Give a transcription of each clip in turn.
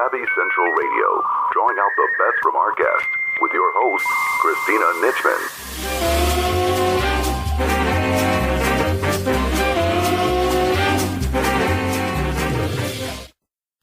Savvy Central Radio, drawing out the best from our guests with your host, Christina Nitchman.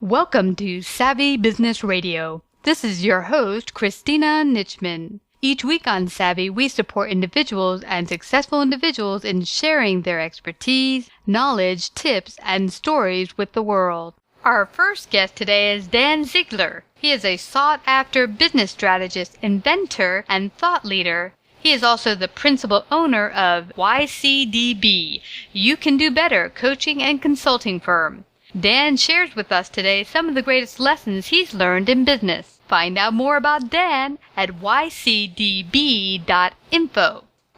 Welcome to Savvy Business Radio. This is your host, Christina Nitchman. Each week on Savvy, we support individuals and successful individuals in sharing their expertise, knowledge, tips, and stories with the world. Our first guest today is Dan Ziegler. He is a sought-after business strategist, inventor, and thought leader. He is also the principal owner of YCDB, You Can Do Better coaching and consulting firm. Dan shares with us today some of the greatest lessons he's learned in business. Find out more about Dan at ycdb.info.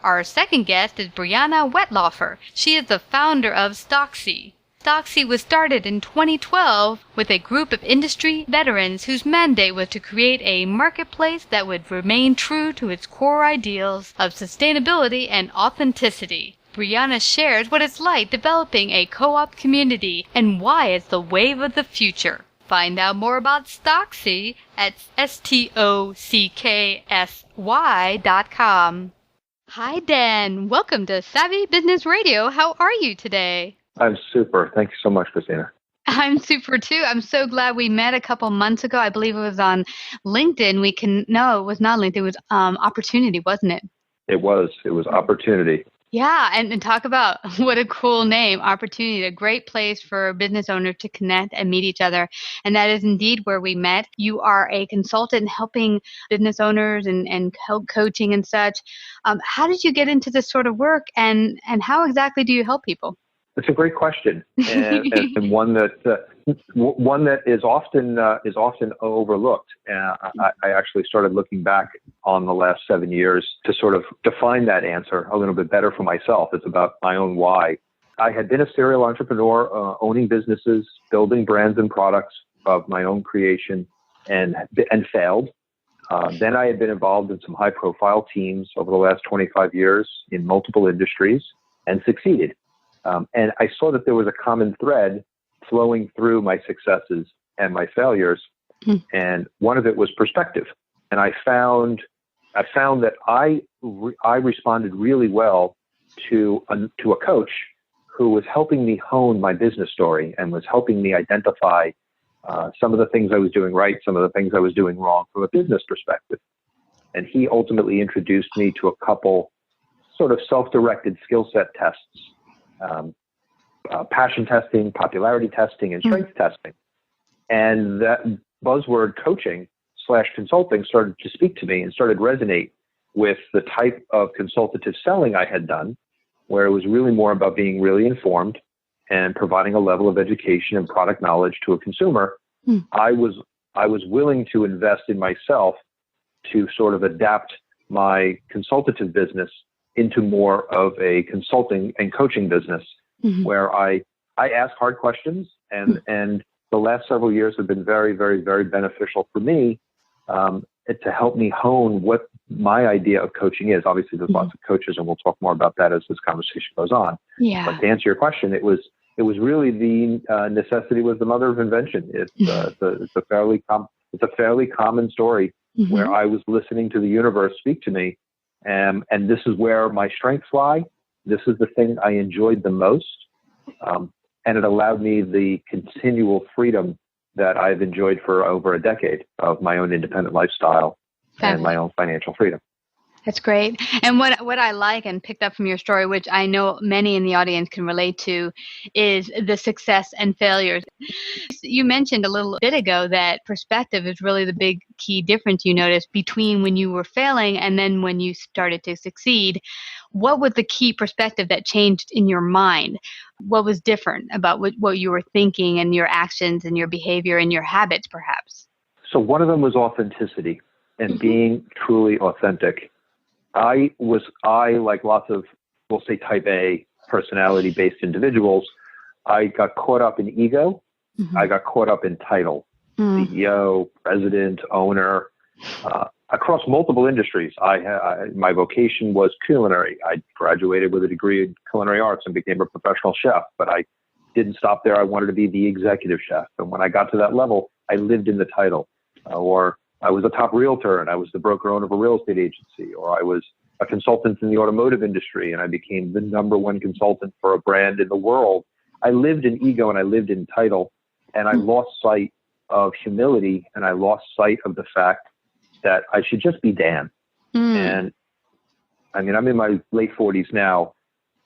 Our second guest is Brianna Wettlaufer. She is the founder of Stocksy. Stocksy was started in 2012 with a group of industry veterans whose mandate was to create a marketplace that would remain true to its core ideals of sustainability and authenticity. Brianna shares what it's like developing a co-op community and why it's the wave of the future. Find out more about Stocksy at stocksy.com. Hi, Dan. Welcome to Savvy Business Radio. How are you today? I'm super. Thank you so much, Christina. I'm super, too. I'm so glad we met a couple months ago. I believe it was on LinkedIn. No, it was not LinkedIn. It was Opportunity, wasn't it? It was. It was Opportunity. Yeah, and talk about what a cool name, Opportunity, a great place for business owners to connect and meet each other. And that is indeed where we met. You are a consultant helping business owners and coaching and such. How did you get into this sort of work, and how exactly do you help people? It's a great question, and one that is often overlooked. I actually started looking back on the last 7 years to sort of define that answer a little bit better for myself. It's about my own why. I had been a serial entrepreneur, owning businesses, building brands and products of my own creation, and failed. Then I had been involved in some high-profile teams over the last 25 years in multiple industries and succeeded. And I saw that there was a common thread flowing through my successes and my failures. And one of it was perspective. And I found that I responded really well to a coach who was helping me hone my business story and was helping me identify some of the things I was doing right, some of the things I was doing wrong from a business perspective. And he ultimately introduced me to a couple sort of self-directed skill set tests. Passion testing, popularity testing, and strength testing. And that buzzword coaching / consulting started to speak to me and started to resonate with the type of consultative selling I had done, where it was really more about being really informed and providing a level of education and product knowledge to a consumer. I was willing to invest in myself to sort of adapt my consultative business into more of a consulting and coaching business, where I ask hard questions, and the last several years have been very, very, very beneficial for me to help me hone what my idea of coaching is. Obviously, there's lots of coaches, and we'll talk more about that as this conversation goes on. Yeah. But to answer your question, it was really the necessity was the mother of invention. It's a fairly common story where I was listening to the universe speak to me. And this is where my strengths lie. This is the thing I enjoyed the most. And it allowed me the continual freedom that I've enjoyed for over a decade of my own independent lifestyle and my own financial freedom. That's great. And what I like and picked up from your story, which I know many in the audience can relate to, is the success and failures. You mentioned a little bit ago that perspective is really the big key difference you noticed between when you were failing and then when you started to succeed. What was the key perspective that changed in your mind? What was different about what you were thinking and your actions and your behavior and your habits, perhaps? So one of them was authenticity and being truly authentic. I, like lots of, we'll say, type A personality-based individuals, I got caught up in ego. I got caught up in title, CEO, president, owner, across multiple industries. My vocation was culinary. I graduated with a degree in culinary arts and became a professional chef, but I didn't stop there. I wanted to be the executive chef. And when I got to that level, I lived in the title, or I was a top realtor and I was the broker owner of a real estate agency, or I was a consultant in the automotive industry and I became the number one consultant for a brand in the world. I lived in ego and I lived in title, and I lost sight of humility, and I lost sight of the fact that I should just be Dan. And I mean, I'm in my late 40s now,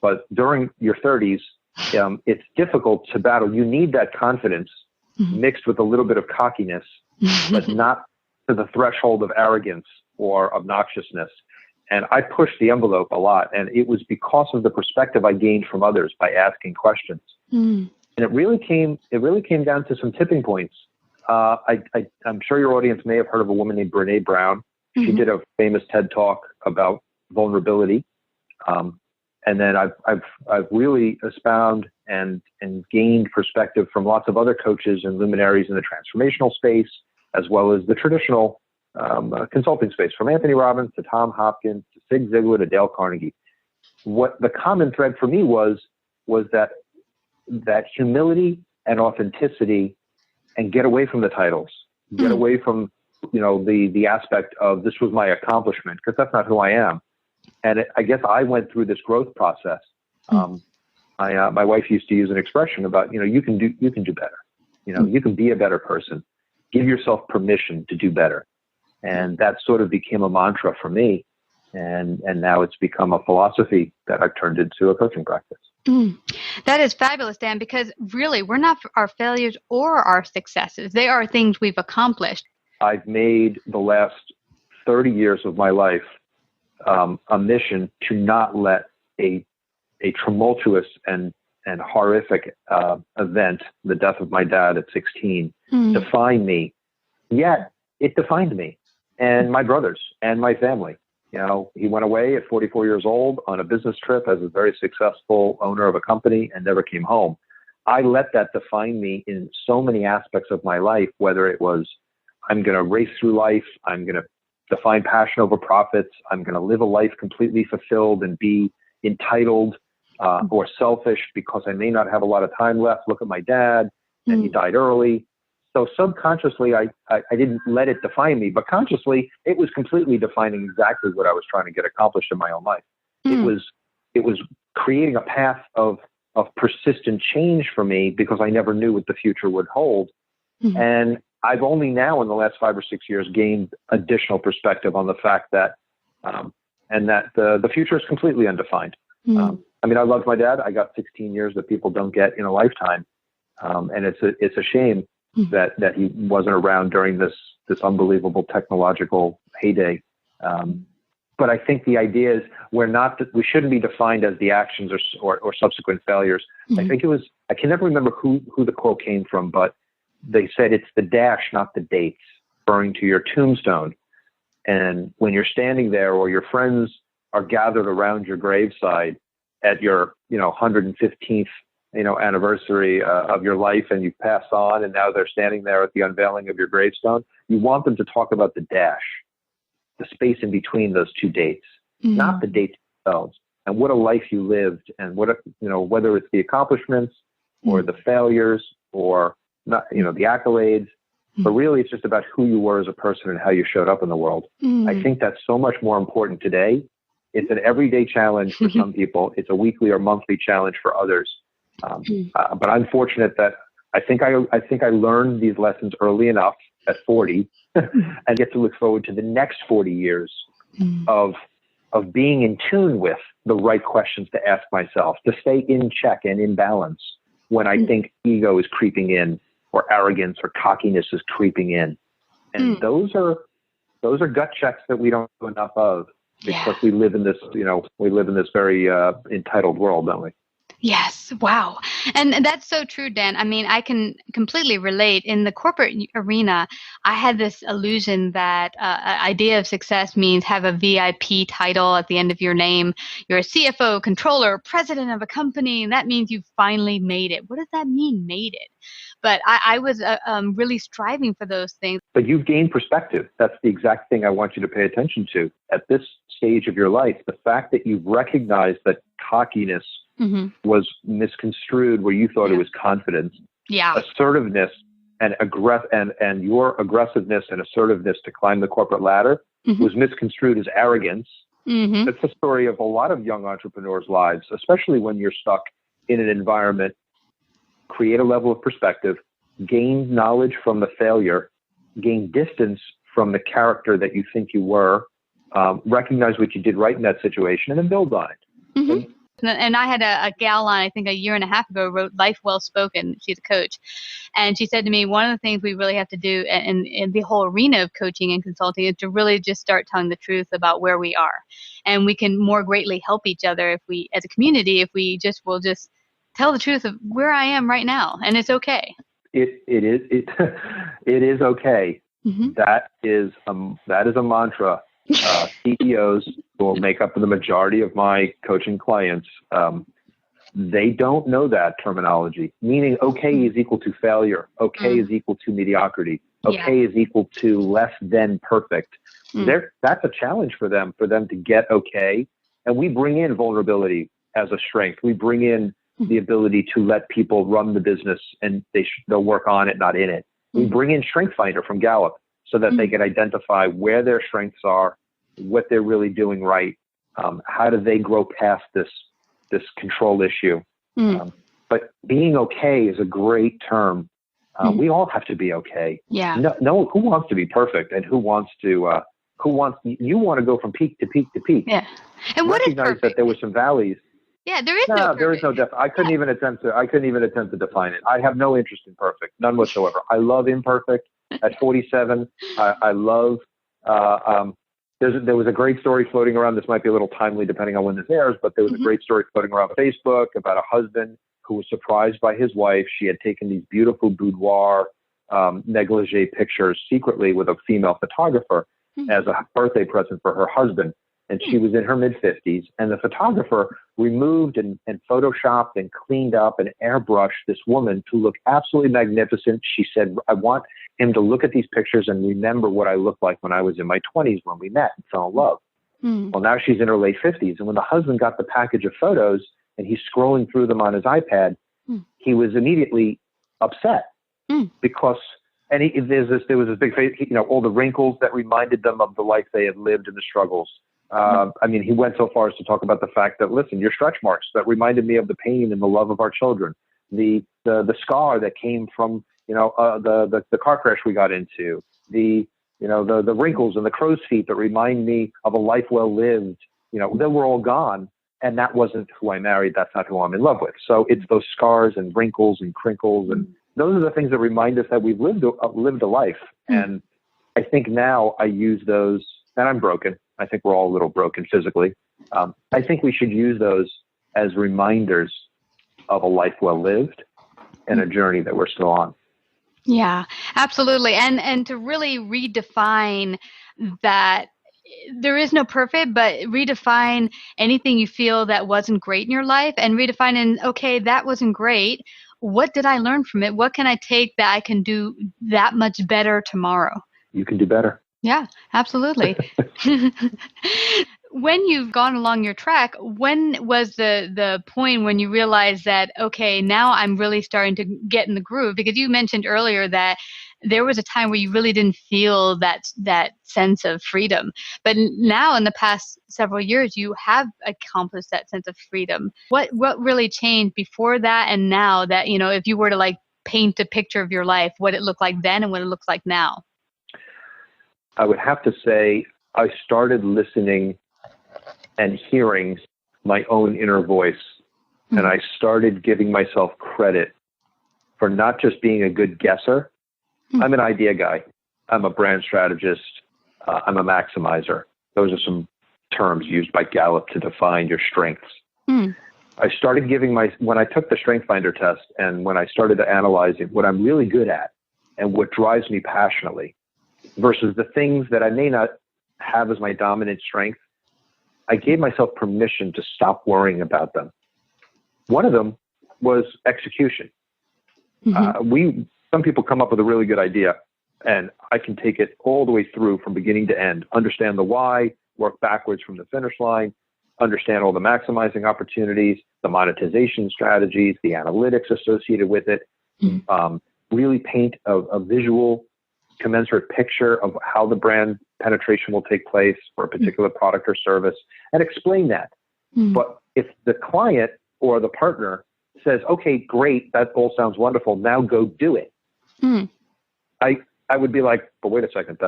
but during your 30s, it's difficult to battle. You need that confidence mixed with a little bit of cockiness, but not to the threshold of arrogance or obnoxiousness. And I pushed the envelope a lot, and it was because of the perspective I gained from others by asking questions. And it really came down to some tipping points. I'm sure your audience may have heard of a woman named Brené Brown. She did a famous TED Talk about vulnerability. And then I've really espoused and gained perspective from lots of other coaches and luminaries in the transformational space, as well as the traditional consulting space, from Anthony Robbins to Tom Hopkins to Zig Ziglar to Dale Carnegie. What the common thread for me was that humility and authenticity, and get away from the titles, get away from the aspect of this was my accomplishment, because that's not who I am. And I guess I went through this growth process. My wife used to use an expression about, you can do better. You can be a better person. Give yourself permission to do better. And that sort of became a mantra for me. And now it's become a philosophy that I've turned into a coaching practice. That is fabulous, Dan, because really we're not our failures or our successes. They are things we've accomplished. I've made the last 30 years of my life a mission to not let a tumultuous and horrific event, the death of my dad at 16, define me. Yet it defined me and my brothers and my family. He went away at 44 years old on a business trip as a very successful owner of a company and never came home. I let that define me in so many aspects of my life, whether it was I'm going to race through life, I'm going to define passion over profits, I'm going to live a life completely fulfilled and be entitled or selfish because I may not have a lot of time left. Look at my dad, and he died early. So subconsciously, I didn't let it define me, but consciously, it was completely defining exactly what I was trying to get accomplished in my own life. It was creating a path of persistent change for me because I never knew what the future would hold. And I've only now in the last 5 or 6 years gained additional perspective on the fact that, and that the future is completely undefined. I mean, I loved my dad. I got 16 years that people don't get in a lifetime. And it's a shame that he wasn't around during this unbelievable technological heyday. But I think the idea is we shouldn't be defined as the actions or subsequent failures. I think I can never remember who the quote came from, but they said it's the dash, not the dates, referring to your tombstone. And when you're standing there or your friends are gathered around your graveside at your 115th anniversary of your life, and you've passed on, and now they're standing there at the unveiling of your gravestone, you want them to talk about the dash, the space in between those two dates, not the dates themselves, and what a life you lived, and whether it's the accomplishments or the failures or not, the accolades, but really it's just about who you were as a person and how you showed up in the world. I think that's so much more important today. It's an everyday challenge for some people. It's a weekly or monthly challenge for others. But I'm fortunate that I think I learned these lessons early enough at 40 and get to look forward to the next 40 years of being in tune with the right questions to ask myself, to stay in check and in balance when I think ego is creeping in or arrogance or cockiness is creeping in. And those are gut checks that we don't do enough of because we live in this, very entitled world, don't we? Yes. Wow. And that's so true, Dan. I mean, I can completely relate. In the corporate arena, I had this illusion that idea of success means have a VIP title at the end of your name. You're a CFO, controller, president of a company, and that means you've finally made it. What does that mean, made it? But I was really striving for those things. But you've gained perspective. That's the exact thing I want you to pay attention to. At this stage of your life, the fact that you've recognized that cockiness was misconstrued where you thought it was confidence. Assertiveness and your aggressiveness and assertiveness to climb the corporate ladder was misconstrued as arrogance. That's the story of a lot of young entrepreneurs' lives, especially when you're stuck in an environment. Create a level of perspective, gain knowledge from the failure, gain distance from the character that you think you were, recognize what you did right in that situation, and then build on it. And I had a gal on, I think a year and a half ago, wrote Life Well Spoken. She's a coach. And she said to me, one of the things we really have to do in the whole arena of coaching and consulting is to really just start telling the truth about where we are. And we can more greatly help each other if we, as a community, if we will just tell the truth of where I am right now. And it's okay. It is okay. That is a mantra. CEOs who will make up the majority of my coaching clients, they don't know that terminology, meaning okay is equal to failure. Okay is equal to mediocrity. Okay is equal to less than perfect. That's a challenge for them to get okay. And we bring in vulnerability as a strength. We bring in the ability to let people run the business and they'll work on it, not in it. We bring in Strength Finder from Gallup so that they can identify where their strengths are, what they're really doing right. How do they grow past this control issue? But being okay is a great term. We all have to be okay. Yeah. No, who wants to be perfect, and you want to go from peak to peak to peak. Yeah. And what is recognize that there were some valleys. Yeah, there is no there is no I couldn't even attempt to define it. I have no interest in perfect, none whatsoever. I love imperfect. At 47, I love. There was a great story floating around. This might be a little timely depending on when this airs, but there was a great story floating around Facebook about a husband who was surprised by his wife. She had taken these beautiful boudoir negligee pictures secretly with a female photographer as a birthday present for her husband. And she was in her mid-50s, and the photographer removed and photoshopped and cleaned up and airbrushed this woman to look absolutely magnificent. She said, I want him to look at these pictures and remember what I looked like when I was in my 20s when we met and fell in love. Well, now she's in her late 50s. And when the husband got the package of photos and he's scrolling through them on his iPad, he was immediately upset because there was this big face, all the wrinkles that reminded them of the life they had lived and the struggles. He went so far as to talk about the fact that, listen, your stretch marks that reminded me of the pain and the love of our children, the scar that came from, the car crash we got into, the wrinkles and the crow's feet that remind me of a life well lived, they were all gone. And that wasn't who I married. That's not who I'm in love with. So it's those scars and wrinkles and crinkles. And those are the things that remind us that we've lived a life. And I think now I use those, and I'm broken. I think we're all a little broken physically. I think we should use those as reminders of a life well lived and a journey that we're still on. Yeah, absolutely. And to really redefine that there is no perfect, but redefine anything you feel that wasn't great in your life and redefine in, okay, that wasn't great. What did I learn from it? What can I take that I can do that much better tomorrow? You can do better. Yeah, absolutely. When you've gone along your track, when was the point when you realized that, okay, now I'm really starting to get in the groove? Because you mentioned earlier that there was a time where you really didn't feel that sense of freedom. But now in the past several years, you have accomplished that sense of freedom. What really changed before that and now that, if you were to paint a picture of your life, what it looked like then and what it looks like now? I would have to say I started listening and hearing my own inner voice. And I started giving myself credit for not just being a good guesser. I'm an idea guy. I'm a brand strategist. I'm a maximizer. Those are some terms used by Gallup to define your strengths. I started when I took the Strength Finder test and when I started to analyze what I'm really good at and what drives me passionately versus the things that I may not have as my dominant strength, I gave myself permission to stop worrying about them. One of them was execution. Some people come up with a really good idea, and I can take it all the way through from beginning to end, understand the why, work backwards from the finish line, understand all the maximizing opportunities, the monetization strategies, the analytics associated with it, really paint a visual commensurate picture of how the brand penetration will take place for a particular product or service and explain that. But if the client or the partner says, okay, great, that all sounds wonderful, now go do it. I would be like, but wait a second,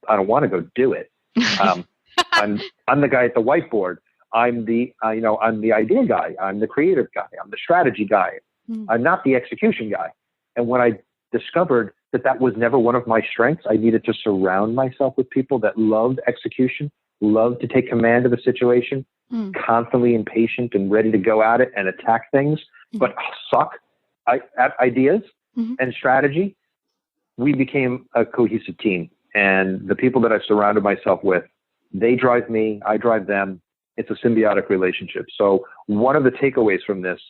I don't want to go do it. I'm the guy at the whiteboard. I'm the idea guy. I'm the creative guy. I'm the strategy guy. I'm not the execution guy. And when I discovered that was never one of my strengths, I needed to surround myself with people that loved execution, loved to take command of the situation, constantly impatient and ready to go at it and attack things, but suck at ideas and strategy. We became a cohesive team. And the people that I surrounded myself with, they drive me, I drive them. It's a symbiotic relationship. So one of the takeaways from this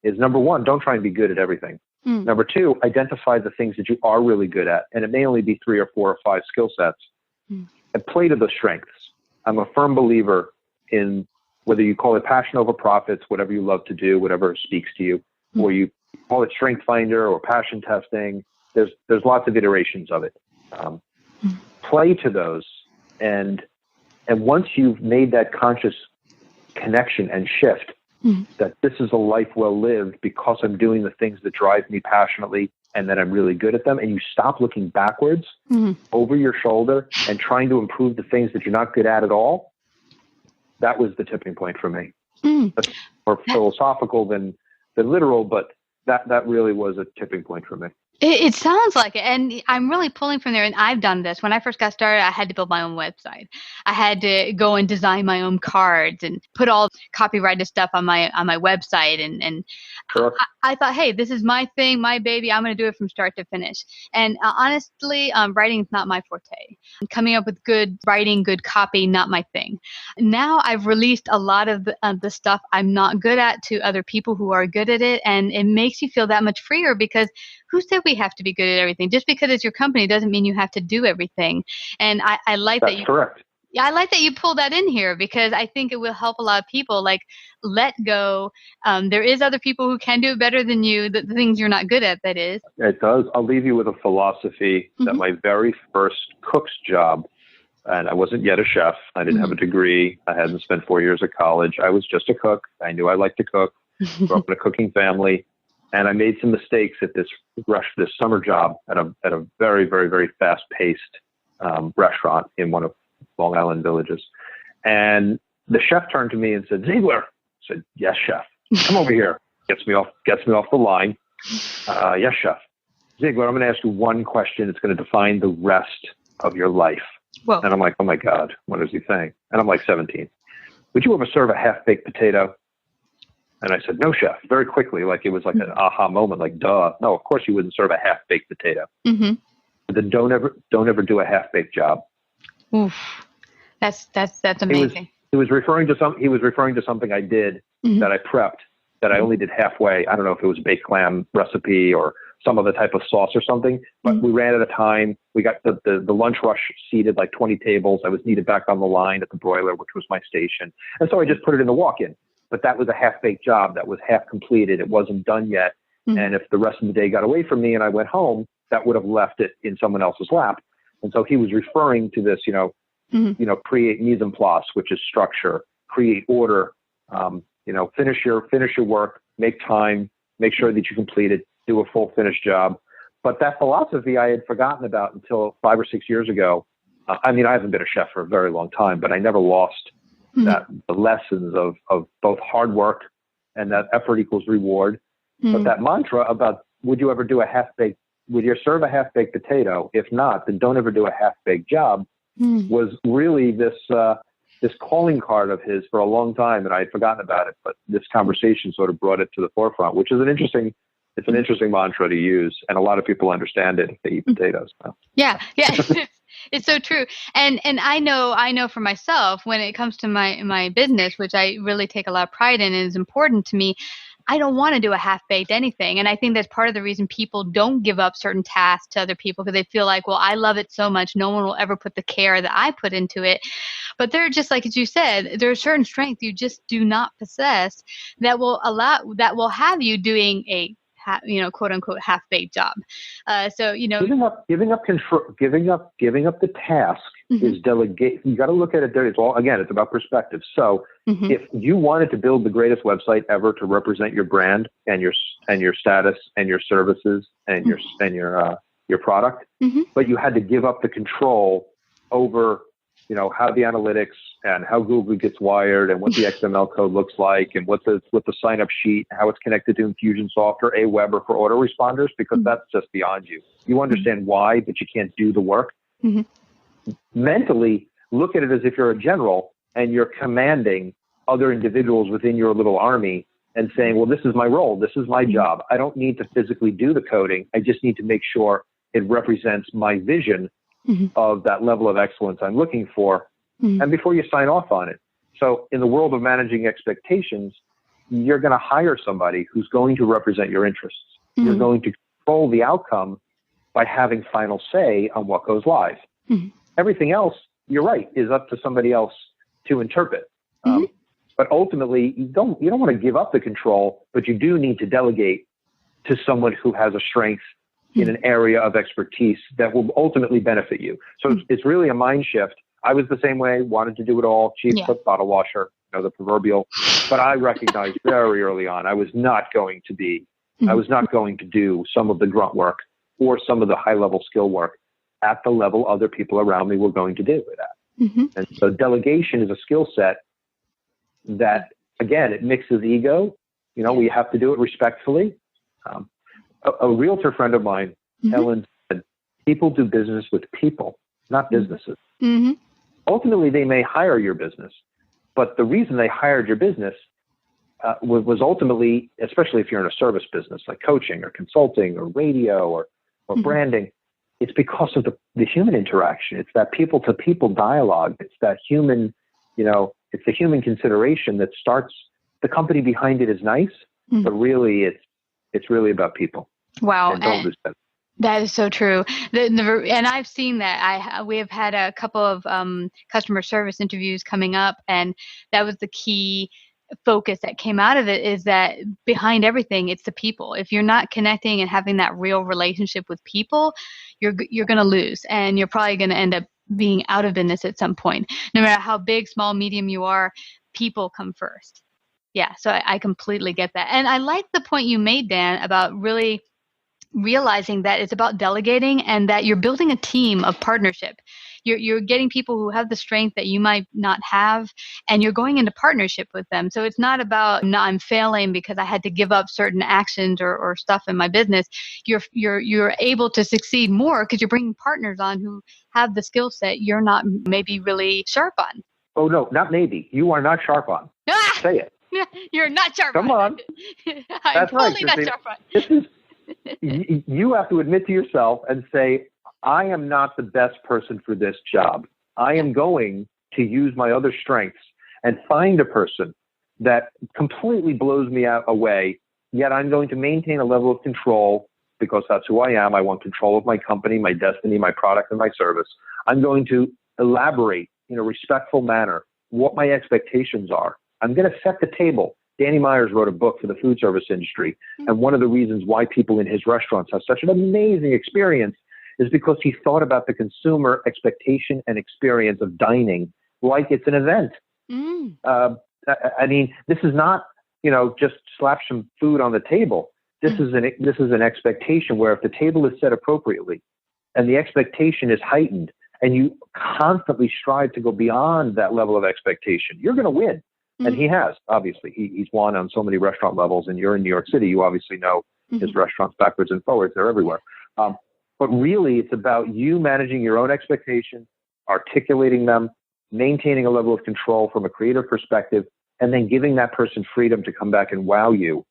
is, number one, don't try and be good at everything. Number two, identify the things that you are really good at. And it may only be 3 or 4 or 5 skill sets. And play to those strengths. I'm a firm believer in whether you call it passion over profits, whatever you love to do, whatever speaks to you, or you call it strength finder or passion testing. There's lots of iterations of it. Play to those. And once you've made that conscious connection and shift, that this is a life well lived because I'm doing the things that drive me passionately and that I'm really good at them, and you stop looking backwards over your shoulder and trying to improve the things that you're not good at all, that was the tipping point for me. That's more philosophical than literal, but that really was a tipping point for me. It sounds like it. And I'm really pulling from there. And I've done this. When I first got started, I had to build my own website. I had to go and design my own cards and put all copyrighted stuff on my website. And Sure. I thought, hey, this is my thing, my baby. I'm going to do it from start to finish. And honestly, writing is not my forte. Coming up with good writing, good copy, not my thing. Now I've released a lot of the stuff I'm not good at to other people who are good at it. And it makes you feel that much freer, because who said we have to be good at everything? Just because it's your company doesn't mean you have to do everything. And I like That's that you correct. Yeah, I like that you pull that in here, because I think it will help a lot of people, like, let go. There is other people who can do it better than you, the things you're not good at, that is. It does. I'll leave you with a philosophy that my very first cook's job, and I wasn't yet a chef. I didn't have a degree. I hadn't spent 4 years at college. I was just a cook. I knew I liked to cook. Grew up in a cooking family. And I made some mistakes at this summer job at a very, very, very fast-paced restaurant in one of Long Island villages. And the chef turned to me and said, "Ziegler." I said, "Yes, chef. Come over here." Gets me off the line. "Yes, chef." "Ziegler, I'm going to ask you one question. It's going to define the rest of your life." Whoa. And I'm like, "Oh my God, what is he saying?" And I'm like 17. "Would you ever serve a half-baked potato?" And I said, "No, chef." Very quickly, like it was like an aha moment, like, duh. No, of course you wouldn't serve a half-baked potato. But then don't ever do a half-baked job. Oof. That's amazing. He was referring to something I did that I prepped, that I only did halfway. I don't know if it was a baked clam recipe or some other type of sauce or something, but we ran out of time. We got the lunch rush seated like 20 tables. I was needed back on the line at the broiler, which was my station. And so I just put it in the walk-in. But that was a half-baked job that was half completed. It wasn't done yet. And if the rest of the day got away from me and I went home, that would have left it in someone else's lap. And so he was referring to this, create mise en place, which is structure, create order, finish your work, make time, make sure that you complete it, do a full finished job. But that philosophy I had forgotten about until 5 or 6 years ago. I haven't been a chef for a very long time, but I never lost the lessons of both hard work and that effort equals reward. But that mantra about, would you serve a half-baked potato? If not, then don't ever do a half-baked job, was really this calling card of his for a long time. And I had forgotten about it, but this conversation sort of brought it to the forefront, which is an interesting mantra to use. And a lot of people understand it if they eat potatoes. So. Yeah. It's so true. And I know for myself, when it comes to my business, which I really take a lot of pride in and is important to me, I don't want to do a half-baked anything. And I think that's part of the reason people don't give up certain tasks to other people, because they feel like, well, I love it so much, no one will ever put the care that I put into it. But they're just, like as you said, there are certain strengths you just do not possess that will have you doing a quote unquote, half-baked job. So, giving up control, giving up the task is delegate. You got to look at it there. It's about perspective. So if you wanted to build the greatest website ever to represent your brand and your status and your services and your product, but you had to give up the control over, how the analytics and how Google gets wired and what the XML code looks like and what the sign up sheet, how it's connected to Infusionsoft or Aweber for autoresponders, because that's just beyond you. You understand why, but you can't do the work. Mentally, look at it as if you're a general and you're commanding other individuals within your little army and saying, well, this is my role. This is my job. I don't need to physically do the coding. I just need to make sure it represents my vision of that level of excellence I'm looking for. And before you sign off on it. So in the world of managing expectations, you're going to hire somebody who's going to represent your interests. You're going to control the outcome by having final say on what goes live. Everything else, you're right, is up to somebody else to interpret. But ultimately, you don't want to give up the control, but you do need to delegate to someone who has a strength in an area of expertise that will ultimately benefit you. So it's really a mind shift. I was the same way, wanted to do it all, chief cook, bottle washer, the proverbial. But I recognized very early on, I was not going to do some of the grunt work or some of the high level skill work at the level other people around me were going to do it at. And so delegation is a skill set that, again, it mixes ego. We have to do it respectfully. A realtor friend of mine, Ellen, said, people do business with people, not businesses. Ultimately, they may hire your business, but the reason they hired your business was ultimately, especially if you're in a service business like coaching or consulting or radio or branding, it's because of the human interaction. It's that people-to-people dialogue. It's that human, it's the human consideration that starts. The company behind it is nice, but really it's really about people. Wow. And don't lose that. That is so true. And I've seen that. We have had a couple of customer service interviews coming up, and that was the key focus that came out of it, is that behind everything, it's the people. If you're not connecting and having that real relationship with people, you're going to lose, and you're probably going to end up being out of business at some point. No matter how big, small, medium you are, people come first. Yeah, so I completely get that. And I like the point you made, Dan, about really realizing that it's about delegating and that you're building a team of partnership. You're getting people who have the strength that you might not have, and you're going into partnership with them. So it's not about, no, I'm failing because I had to give up certain actions or stuff in my business. You're able to succeed more because you're bringing partners on who have the skill set you're not maybe really sharp on. Oh, no, not maybe. You are not sharp on. Say it. You're not sharp Come on. I'm That's totally right, not sharp on. This is, you have to admit to yourself and say, I am not the best person for this job. I am going to use my other strengths and find a person that completely blows me away, yet I'm going to maintain a level of control because that's who I am. I want control of my company, my destiny, my product, and my service. I'm going to elaborate in a respectful manner what my expectations are. I'm going to set the table. Danny Myers wrote a book for the food service industry. And one of the reasons why people in his restaurants have such an amazing experience is because he thought about the consumer expectation and experience of dining like it's an event. I mean, this is not, just slap some food on the table. This is an expectation where if the table is set appropriately and the expectation is heightened and you constantly strive to go beyond that level of expectation, you're going to win. And he has, obviously. He's won on so many restaurant levels, and you're in New York City. You obviously know his restaurants backwards and forwards. They're everywhere. But really, it's about you managing your own expectations, articulating them, maintaining a level of control from a creative perspective, and then giving that person freedom to come back and wow you.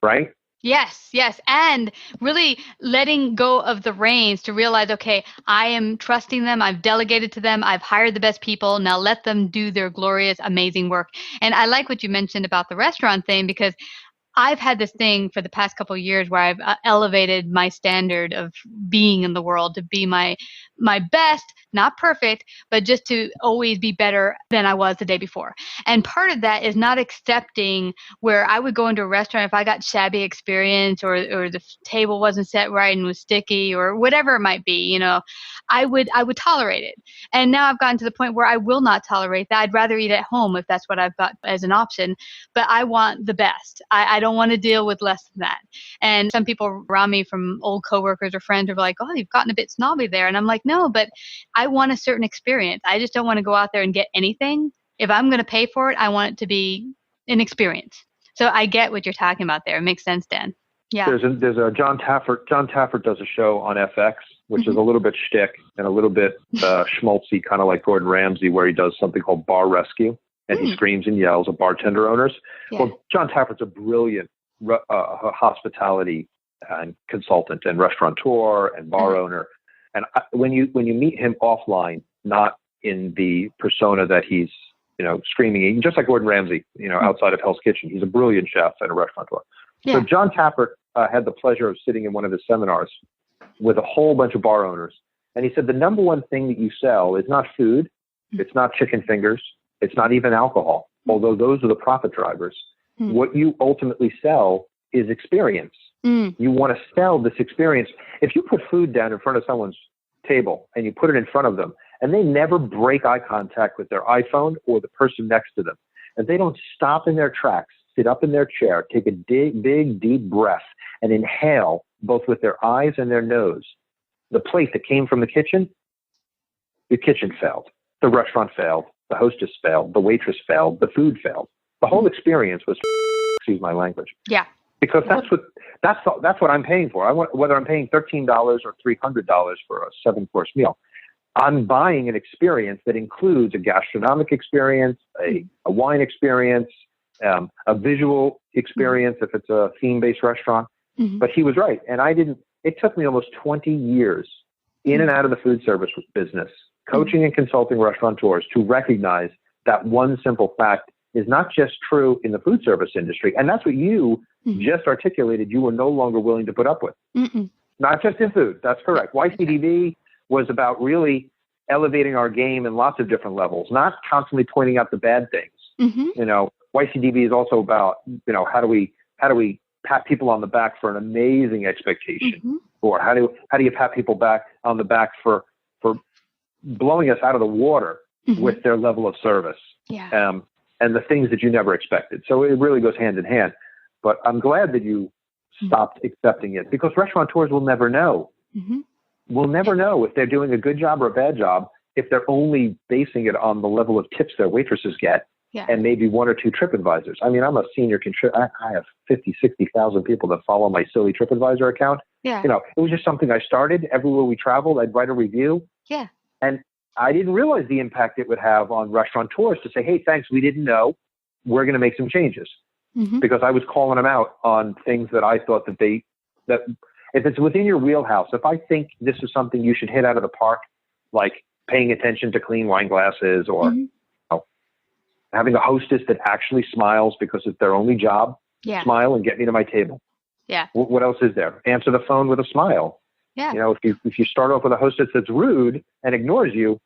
Right? Yes. And really letting go of the reins to realize, okay, I am trusting them. I've delegated to them. I've hired the best people. Now let them do their glorious, amazing work. And I like what you mentioned about the restaurant thing, because I've had this thing for the past couple of years where I've elevated my standard of being in the world to be my my best, not perfect, but just to always be better than I was the day before. And part of that is not accepting where I would go into a restaurant if I got shabby experience or the table wasn't set right and was sticky or whatever it might be, I would tolerate it. And now I've gotten to the point where I will not tolerate that. I'd rather eat at home if that's what I've got as an option, but I want the best. I don't want to deal with less than that. And some people around me from old coworkers or friends are like, oh, you've gotten a bit snobby there. And I'm like, no, but I want a certain experience. I just don't want to go out there and get anything. If I'm going to pay for it, I want it to be an experience. So I get what you're talking about there. It makes sense, Dan. Yeah. There's a John Taffert. John Taffert does a show on FX, which is a little bit shtick and a little bit schmaltzy, kind of like Gordon Ramsay, where he does something called bar rescue, and he screams and yells at bartender owners. Yeah. Well, John Taffert's a brilliant hospitality and consultant and restaurateur and bar owner. And when you meet him offline, not in the persona that he's screaming, just like Gordon Ramsay, outside of Hell's Kitchen, he's a brilliant chef and a restaurateur. Yeah. So John Taffert had the pleasure of sitting in one of his seminars with a whole bunch of bar owners. And he said, the number one thing that you sell is not food. It's not chicken fingers. It's not even alcohol, although those are the profit drivers. What you ultimately sell is experience. You want to sell this experience. If you put food down in front of someone's table and you put it in front of them and they never break eye contact with their iPhone or the person next to them, and they don't stop in their tracks, sit up in their chair, take a big, deep breath and inhale both with their eyes and their nose, the plate that came from the kitchen failed. The restaurant failed. The hostess failed. The waitress failed. The food failed. The whole experience was, excuse my language. Yeah. Because that's what I'm paying for. Whether I'm paying $13 or $300 for a 7-course meal, I'm buying an experience that includes a gastronomic experience, a wine experience, a visual experience if it's a theme-based restaurant. But he was right, and it took me almost 20 years in and out of the food service business, coaching and consulting restaurateurs, to recognize that one simple fact is not just true in the food service industry. And that's what you just articulated you were no longer willing to put up with. Not just in food. That's correct. YCDB was about really elevating our game in lots of different levels, not constantly pointing out the bad things. YCDB is also about, how do we pat people on the back for an amazing expectation? Or how do you pat people on the back for blowing us out of the water with their level of service? Yeah. And the things that you never expected. So it really goes hand in hand. But I'm glad that you stopped accepting it, because restaurateurs will never know. We'll never know if they're doing a good job or a bad job if they're only basing it on the level of tips their waitresses get and maybe 1 or 2 TripAdvisors. I mean, I'm a senior contributor. I have 50, 60,000 people that follow my silly TripAdvisor account. Yeah. It was just something I started. Everywhere we traveled, I'd write a review. Yeah. And I didn't realize the impact it would have on restaurateurs to say, hey, thanks, we didn't know. We're going to make some changes. Because I was calling them out on things that I thought that if it's within your wheelhouse, if I think this is something you should hit out of the park, like paying attention to clean wine glasses or having a hostess that actually smiles because it's their only job, smile and get me to my table. Yeah. What else is there? Answer the phone with a smile. Yeah. If you start off with a hostess that's rude and ignores you,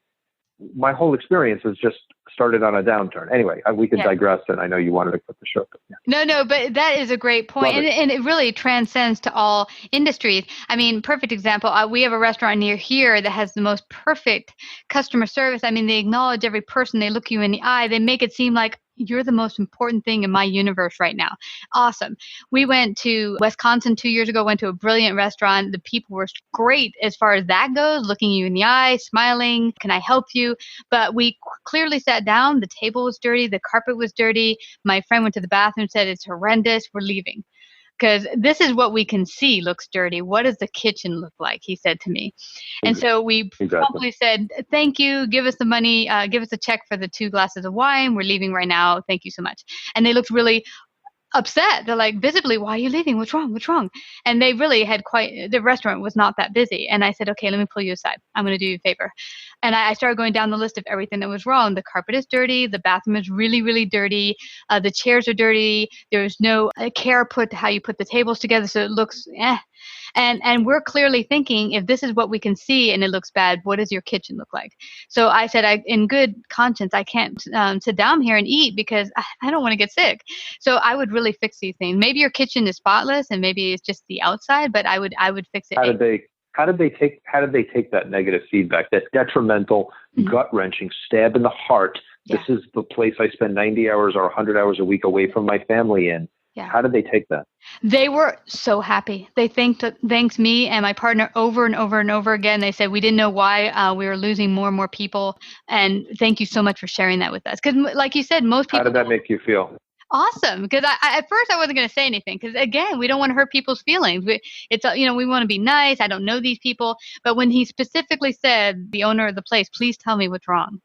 my whole experience has just started on a downturn. Anyway, we could digress, and I know you wanted to quit the show. But No, but that is a great point. And it really transcends to all industries. I mean, perfect example. We have a restaurant near here that has the most perfect customer service. I mean, they acknowledge every person. They look you in the eye. They make it seem like you're the most important thing in my universe right now. Awesome. We went to Wisconsin 2 years ago, went to a brilliant restaurant. The people were great as far as that goes, looking you in the eye, smiling. Can I help you? But we clearly sat down. The table was dirty. The carpet was dirty. My friend went to the bathroom, said, it's horrendous. We're leaving. Because this is what we can see looks dirty. What does the kitchen look like? He said to me. And so we promptly said, thank you. Give us the money. Give us a check for the 2 glasses of wine. We're leaving right now. Thank you so much. And they looked really upset. They're like, visibly, why are you leaving? What's wrong? What's wrong? And they really had the restaurant was not that busy. And I said, okay, let me pull you aside. I'm going to do you a favor. And I started going down the list of everything that was wrong. The carpet is dirty. The bathroom is really, really dirty. The chairs are dirty. There's no care put to how you put the tables together. So it looks And we're clearly thinking, if this is what we can see and it looks bad, what does your kitchen look like? So I said, in good conscience, I can't sit down here and eat because I don't want to get sick. So I would really fix these things. Maybe your kitchen is spotless and maybe it's just the outside, but I would fix it. How did they take that negative feedback, that detrimental, gut-wrenching stab in the heart? Yeah. This is the place I spend 90 hours or 100 hours a week away from my family in. Yeah. How did they take that? They were so happy. They thanked me and my partner over and over and over again. They said, we didn't know why we were losing more and more people. And thank you so much for sharing that with us. Because like you said, most people. How did that make you feel? Awesome. Because I at first I wasn't going to say anything because, again, we don't want to hurt people's feelings. We want to be nice. I don't know these people. But when he specifically said, the owner of the place, please tell me what's wrong,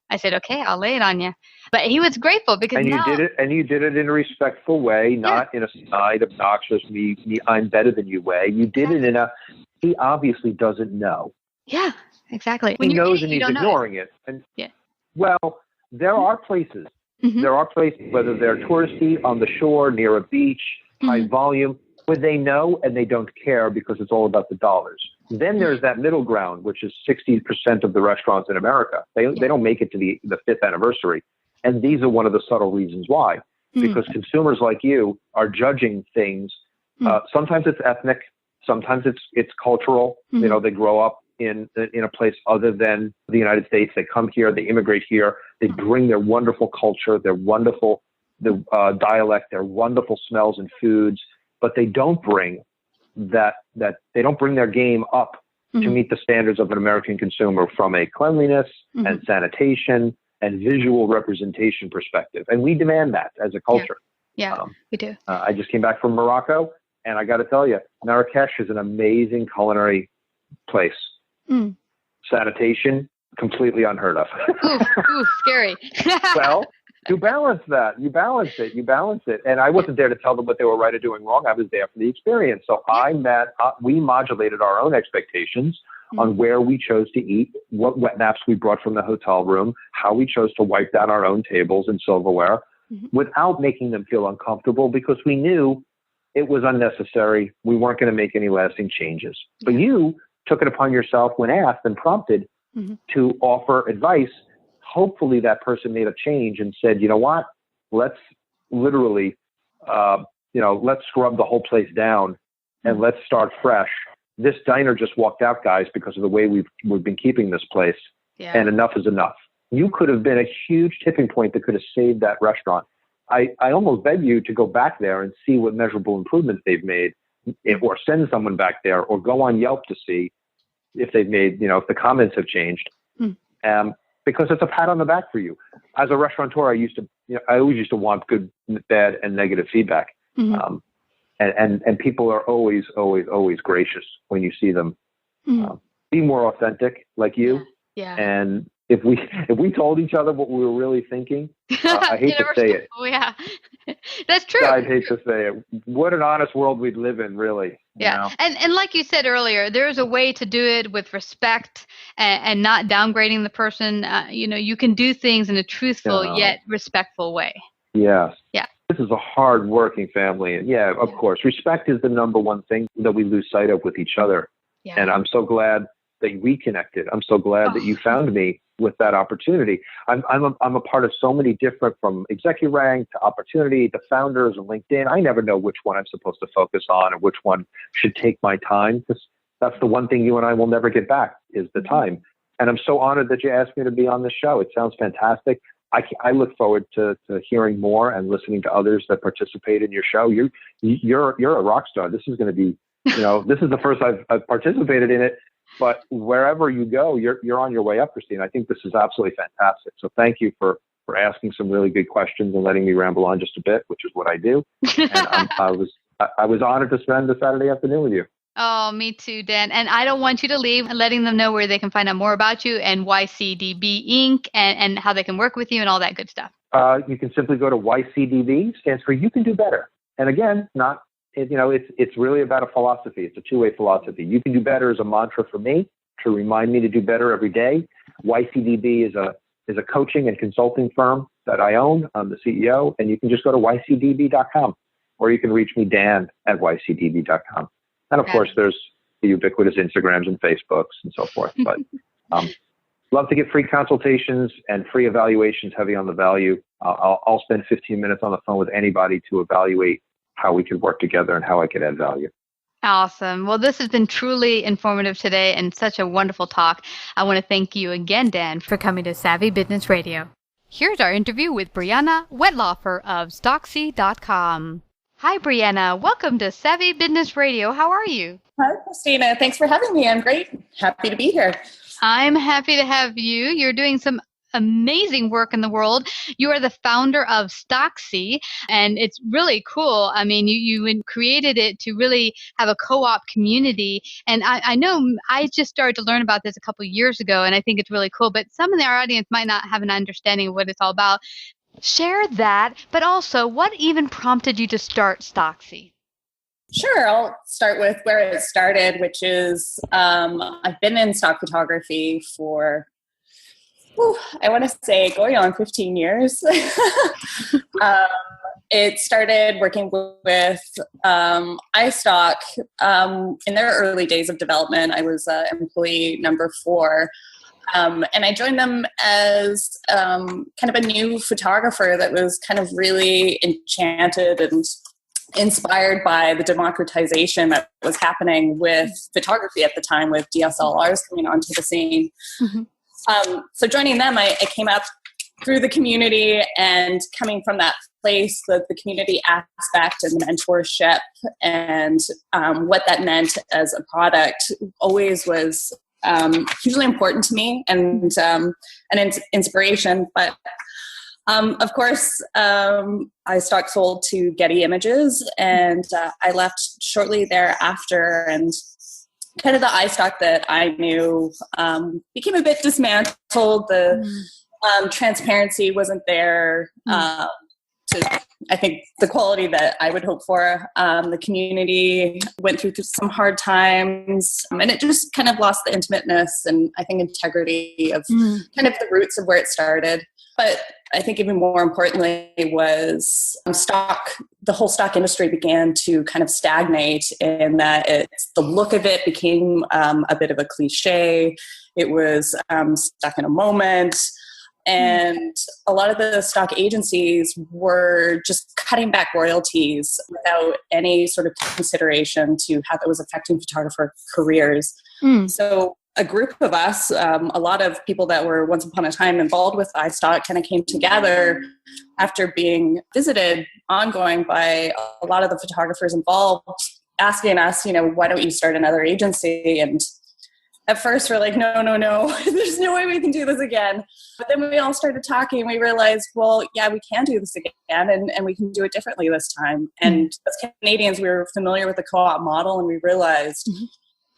I said, okay, I'll lay it on you. But he was grateful because you did it in a respectful way, not in a snide, obnoxious, me, I'm better than you way. You did it in a, he obviously doesn't know. Yeah, exactly. He knows and he's ignoring it. And well, there are places. There are places, whether they're touristy, on the shore, near a beach, high volume, where they know and they don't care because it's all about the dollars. Then there's that middle ground, which is 60% of the restaurants in America. They don't make it to the 5th anniversary. And these are one of the subtle reasons why. Because consumers like you are judging things. Sometimes it's ethnic. Sometimes it's cultural. You know, they grow up in a place other than the United States. They come here. They immigrate here. They bring their wonderful culture, their wonderful dialect, their wonderful smells and foods. But they don't bring they don't bring their game up to meet the standards of an American consumer from a cleanliness and sanitation and visual representation perspective. And we demand that as a culture. Yeah, we do. I just came back from Morocco, and I got to tell you, Marrakesh is an amazing culinary place. Sanitation, completely unheard of. Ooh, scary. Well, you balance that. You balance it. And I wasn't there to tell them what they were right or doing wrong. I was there for the experience. So we modulated our own expectations on where we chose to eat, what wet naps we brought from the hotel room, how we chose to wipe down our own tables and silverware without making them feel uncomfortable, because we knew it was unnecessary. We weren't going to make any lasting changes. But you took it upon yourself when asked and prompted to offer advice. Hopefully that person made a change and said, you know what, let's literally, let's scrub the whole place down and let's start fresh. This diner just walked out, guys, because of the way we've been keeping this place. And enough is enough. You could have been a huge tipping point that could have saved that restaurant. I almost beg you to go back there and see what measurable improvements they've made, or send someone back there, or go on Yelp to see if they've made, if the comments have changed. Because it's a pat on the back for you. As a restaurateur, I always used to want good, bad, and negative feedback. And people are always gracious when you see them. Be more authentic, like you. And if we told each other what we were really thinking, I hate to say it. Oh yeah, that's true. I'd hate to say it. What an honest world we'd live in, really. Yeah, and like you said earlier, there's a way to do it with respect and not downgrading the person. You can do things in a truthful yet respectful way. Yes. Yeah. This is a hard-working family, and of course, respect is the number one thing that we lose sight of with each other. And I'm so glad that we connected. I'm so glad that you found me with that opportunity. I'm a part of so many different, from executive rank to opportunity to founders and LinkedIn. I never know which one I'm supposed to focus on and which one should take my time. That's the one thing you and I will never get back, is the time. And I'm so honored that you asked me to be on this show. It sounds fantastic. I look forward to hearing more and listening to others that participate in your show. You're a rock star. This is going to be, this is the first I've participated in it. But wherever you go, you're on your way up, Christine. I think this is absolutely fantastic. So thank you for asking some really good questions and letting me ramble on just a bit, which is what I do. And I was honored to spend the Saturday afternoon with you. Oh, me too, Dan. And I don't want you to leave, letting them know where they can find out more about you and YCDB Inc. and how they can work with you and all that good stuff. You can simply go to YCDB, stands for You Can Do Better. And again, it's really about a philosophy. It's a two-way philosophy. You can do better is a mantra for me to remind me to do better every day. YCDB is a coaching and consulting firm that I own. I'm the CEO, and you can just go to YCDB.com, or you can reach me, Dan, at YCDB.com. And of course, there's the ubiquitous Instagrams and Facebooks and so forth. But love to get free consultations and free evaluations heavy on the value. I'll spend 15 minutes on the phone with anybody to evaluate how we could work together and how I could add value. Awesome. Well, this has been truly informative today and such a wonderful talk. I want to thank you again, Dan, for coming to Savvy Business Radio. Here's our interview with Brianna Wettlaufer of Stocksy.com. Hi, Brianna. Welcome to Savvy Business Radio. How are you? Hi, Christina. Thanks for having me. I'm great. Happy to be here. I'm happy to have you. You're doing some amazing work in the world. You are the founder of Stocksy, and it's really cool. I mean, you created it to really have a co-op community. And I know I just started to learn about this a couple of years ago, and I think it's really cool. But some of our audience might not have an understanding of what it's all about. Share that, but also what even prompted you to start Stocksy? Sure. I'll start with where it started, which is I've been in stock photography for, I want to say going on 15 years. It started working with iStock in their early days of development. I was employee number 4. And I joined them as kind of a new photographer that was kind of really enchanted and inspired by the democratization that was happening with photography at the time, with DSLRs coming onto the scene. Mm-hmm. So joining them, I came up through the community, and coming from that place, the community aspect and the mentorship and what that meant as a product always was hugely important to me and an inspiration. But of course, iStock sold to Getty Images, and I left shortly thereafter, and kind of the iStock that I knew became a bit dismantled. The transparency wasn't there to, I think, the quality that I would hope for. The community went through some hard times, and it just kind of lost the intimateness and I think integrity of kind of the roots of where it started. But I think even more importantly was the whole stock industry began to kind of stagnate in that the look of it became a bit of a cliche. It was stuck in a moment. And a lot of the stock agencies were just cutting back royalties without any sort of consideration to how that was affecting photographer careers. So a group of us, a lot of people that were once upon a time involved with iStock kind of came together after being visited ongoing by a lot of the photographers involved, asking us, why don't you start another agency? And at first we're like, no, there's no way we can do this again. But then we all started talking and we realized, well, yeah, we can do this again and we can do it differently this time. And as Canadians, we were familiar with the co-op model, and we realized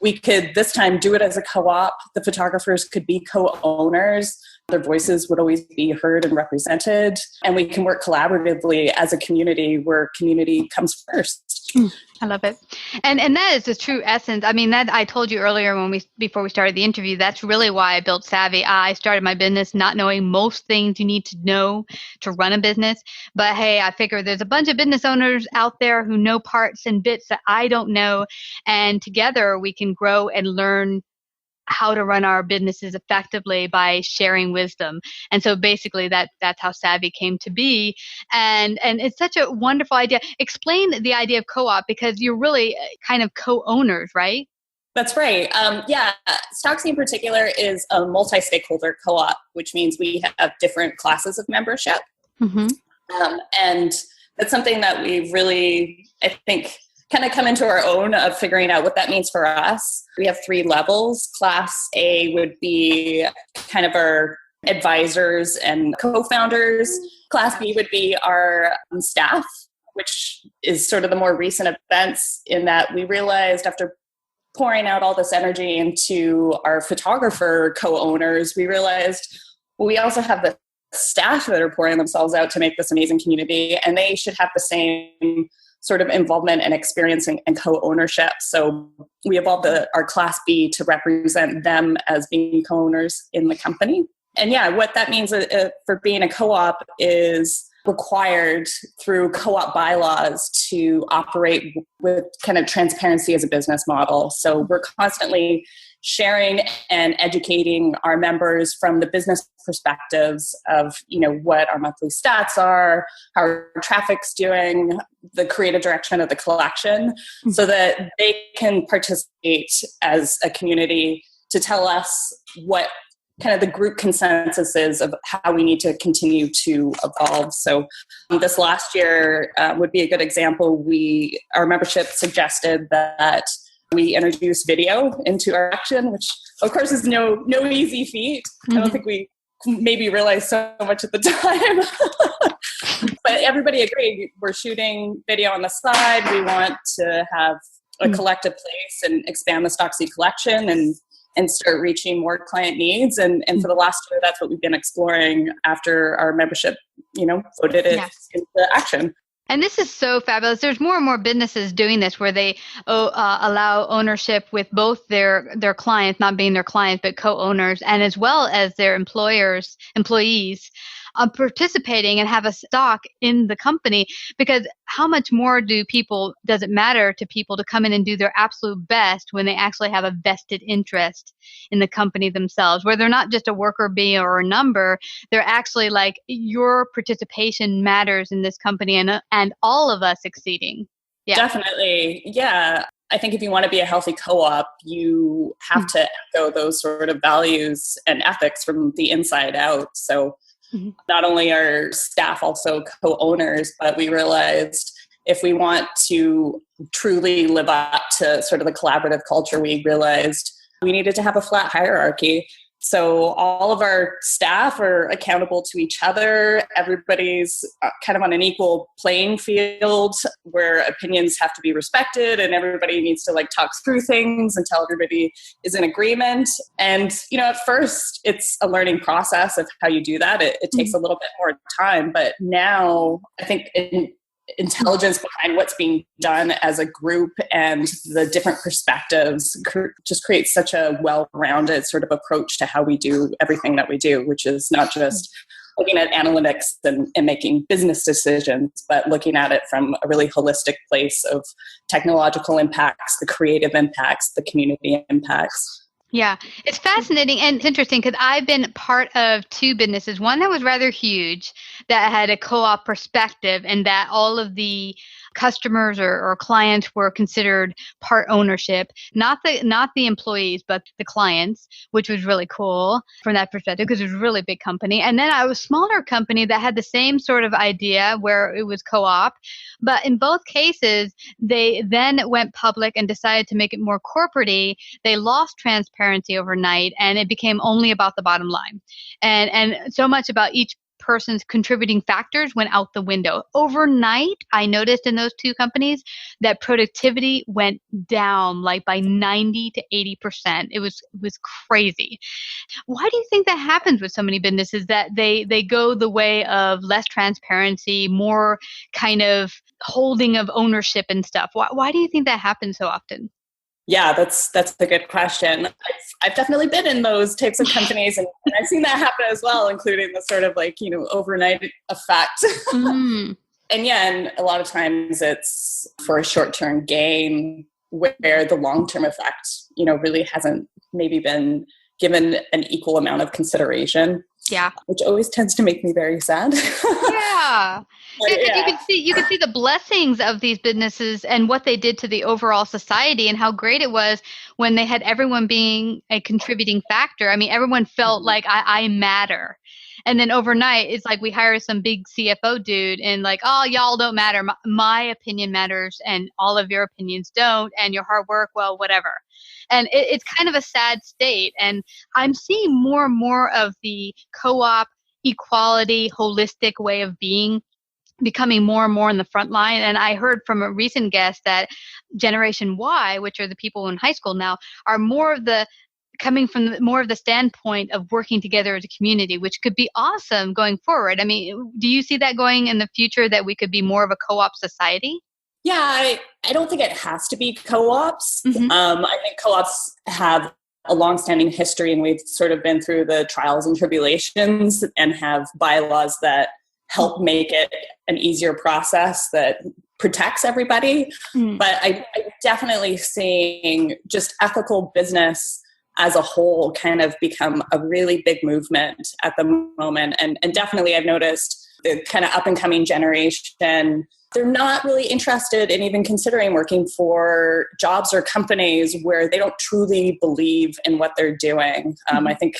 we could this time do it as a co-op. The photographers could be co-owners. Their voices would always be heard and represented. And we can work collaboratively as a community where community comes first. I love it. And that is the true essence. I mean, that I told you earlier before we started the interview, that's really why I built Savvy. I started my business not knowing most things you need to know to run a business. But hey, I figure there's a bunch of business owners out there who know parts and bits that I don't know. And together we can grow and learn how to run our businesses effectively by sharing wisdom. And so basically that's how Savvy came to be. And it's such a wonderful idea. Explain the idea of co-op, because you're really kind of co-owners, right? That's right. Stocksy in particular is a multi-stakeholder co-op, which means we have different classes of membership. And that's something that we really, I think, kind of come into our own of figuring out what that means for us. We have 3 levels. Class A would be kind of our advisors and co-founders. Class B would be our staff, which is sort of the more recent events in that we realized after pouring out all this energy into our photographer co-owners, we realized, well, we also have the staff that are pouring themselves out to make this amazing community, and they should have the same sort of involvement and experience and co-ownership. So we evolved our Class B to represent them as being co-owners in the company. And yeah, what that means for being a co-op is required through co-op bylaws to operate with kind of transparency as a business model. So we're constantly sharing and educating our members from the business perspectives of, what our monthly stats are, how our traffic's doing, the creative direction of the collection, so that they can participate as a community to tell us what kind of the group consensus is of how we need to continue to evolve. So this last year would be a good example. Our membership suggested that we introduce video into our action, which of course is no easy feat. I don't think we maybe realized so much at the time. But everybody agreed. We're shooting video on the side. We want to have a collective place and expand the Stocksy collection and start reaching more client needs. And for the last year, that's what we've been exploring after our membership, voted it into action. And this is so fabulous. There's more and more businesses doing this where they allow ownership with both their clients, not being their clients, but co-owners, and as well as their employees participating and have a stock in the company. Because how much more does it matter to people to come in and do their absolute best when they actually have a vested interest in the company themselves, where they're not just a worker bee or a number. They're actually like, your participation matters in this company and all of us succeeding. Yeah. Definitely. Yeah. I think if you want to be a healthy co-op, you have to echo those sort of values and ethics from the inside out. So not only are staff also co-owners, but we realized if we want to truly live up to sort of the collaborative culture, we realized we needed to have a flat hierarchy. So all of our staff are accountable to each other. Everybody's kind of on an equal playing field where opinions have to be respected, and everybody needs to talk through things until everybody is in agreement. And, at first it's a learning process of how you do that. It takes a little bit more time, but now I think intelligence behind what's being done as a group and the different perspectives just creates such a well-rounded sort of approach to how we do everything that we do, which is not just looking at analytics and making business decisions, but looking at it from a really holistic place of technological impacts, the creative impacts, the community impacts. Yeah, it's fascinating and it's interesting because I've been part of two businesses. One that was rather huge that had a co-op perspective and that all of the customers or clients were considered part ownership, not the employees, but the clients, which was really cool from that perspective because it was a really big company. And then I was a smaller company that had the same sort of idea where it was co-op. But in both cases, they then went public and decided to make it more corporate-y. They lost transparency overnight, and it became only about the bottom line. And so much about each person's contributing factors went out the window. Overnight, I noticed in those two companies that productivity went down by 90 to 80%. It was crazy. Why do you think that happens with so many businesses, that they go the way of less transparency, more kind of holding of ownership and stuff? Why do you think that happens so often? Yeah, that's a good question. I've definitely been in those types of companies, and I've seen that happen as well, including the sort of overnight effect. And a lot of times it's for a short-term gain where the long-term effect, really hasn't maybe been given an equal amount of consideration. Yeah. Which always tends to make me very sad. Yeah. You can see the blessings of these businesses and what they did to the overall society and how great it was when they had everyone being a contributing factor. I mean, everyone felt like I matter. And then overnight, it's like we hire some big CFO dude and oh, y'all don't matter. My opinion matters and all of your opinions don't, and your hard work, well, whatever. And it's kind of a sad state. And I'm seeing more and more of the co-op, equality, holistic way of being becoming more and more in the front line. And I heard from a recent guest that Generation Y, which are the people in high school now, are coming from more of the standpoint of working together as a community, which could be awesome going forward. I mean, do you see that going in the future, that we could be more of a co-op society? Yeah, I don't think it has to be co-ops. I think co-ops have a longstanding history, and we've sort of been through the trials and tribulations and have bylaws that help make it an easier process that protects everybody. But I'm definitely seeing just ethical business as a whole kind of become a really big movement at the moment. And definitely I've noticed the kind of up and coming generation, they're not really interested in even considering working for jobs or companies where they don't truly believe in what they're doing. I think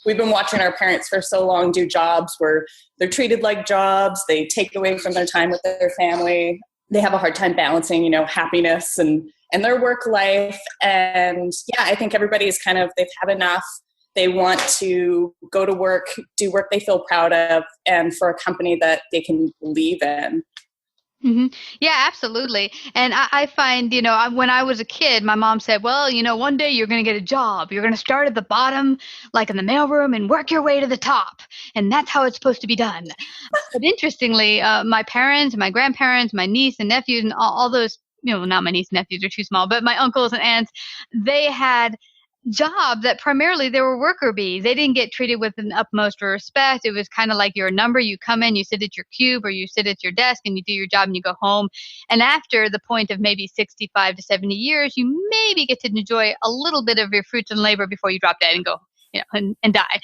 we've been watching our parents for so long do jobs where they're treated like jobs. They take away from their time with their family. They have a hard time balancing, happiness and their work life. And yeah, I think everybody's they've had enough. They want to go to work, do work they feel proud of, and for a company that they can believe in. Mm-hmm. Yeah, absolutely. And I find, when I was a kid, my mom said, well, one day you're going to get a job. You're going to start at the bottom, like in the mailroom, and work your way to the top. And that's how it's supposed to be done. But interestingly, my parents, my grandparents, my niece and nephews, and all those, not my niece and nephews are too small, but my uncles and aunts, they had job that primarily they were worker bees. They didn't get treated with an utmost respect. It was kind of like you're a number. You come in, you sit at your cube or you sit at your desk and you do your job and you go home. And after the point of maybe 65 to 70 years, you maybe get to enjoy a little bit of your fruits and labor before you drop dead and go, and die.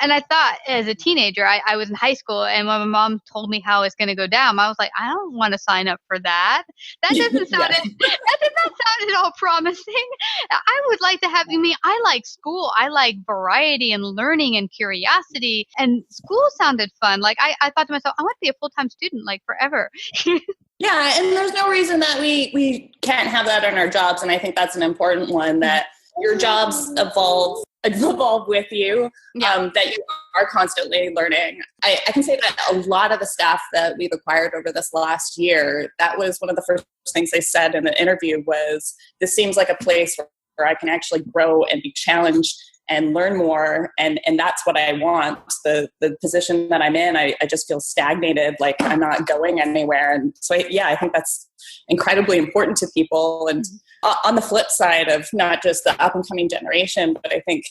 And I thought as a teenager, I was in high school, and when my mom told me how it's going to go down, I was like, I don't want to sign up for that. That doesn't sound that did not sound at all promising. I would like to have, I like school. I like variety and learning and curiosity, and school sounded fun. Like I thought to myself, I want to be a full-time student, like forever. Yeah, and there's no reason that we can't have that in our jobs. And I think that's an important one, that your jobs evolve with you, that you are constantly learning. I can say that a lot of the staff that we've acquired over this last year, that was one of the first things they said in the interview was, this seems like a place where I can actually grow and be challenged and learn more. And that's what I want. The position that I'm in, I just feel stagnated, like I'm not going anywhere. And so, I think that's incredibly important to people. And on the flip side of not just the up and coming generation, but I think